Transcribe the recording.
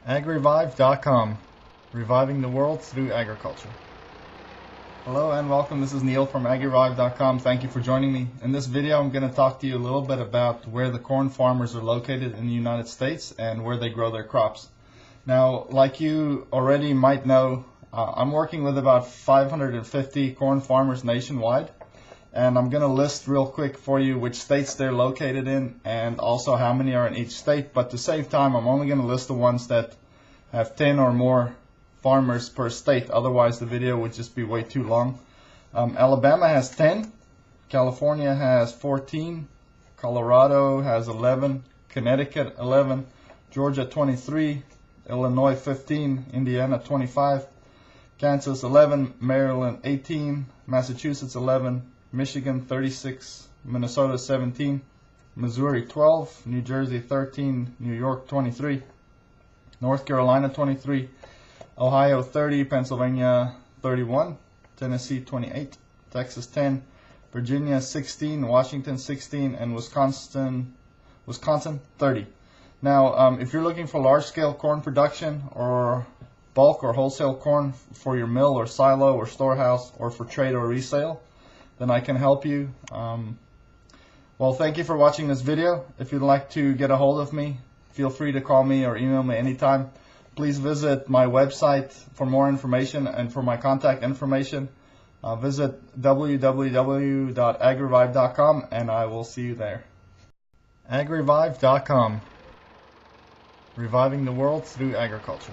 AgRevive.com, reviving the world through agriculture. Hello and welcome. This is Neil from AgRevive.com. Thank you for joining me. In this video, I'm going to talk to you a little bit about where the corn farmers are located in the United States and where they grow their crops. Now, like you already might know, I'm working with about 550 corn farmers nationwide, and I'm going to list real quick for you which states they're located in and also how many are in each state. But to save time, I'm only going to list the ones that have 10 or more farmers per state. Otherwise, the video would just be way too long. Alabama has 10, California has 14, Colorado has 11, Connecticut 11, Georgia 23, Illinois 15, Indiana 25, Kansas 11, Maryland 18, Massachusetts 11, Michigan 36, Minnesota 17, Missouri 12, New Jersey 13, New York 23, North Carolina 23, Ohio 30, Pennsylvania 31, Tennessee 28, Texas 10, Virginia 16, Washington 16, and Wisconsin 30. Now, if you're looking for large-scale corn production or bulk or wholesale corn for your mill or silo or storehouse or for trade or resale, then I can help you. Well, thank you for watching this video. If you'd like to get a hold of me, feel free to call me or email me anytime. Please visit my website for more information and for my contact information. Visit www.agrevive.com and I will see you there. AgRevive.com, reviving the world through agriculture.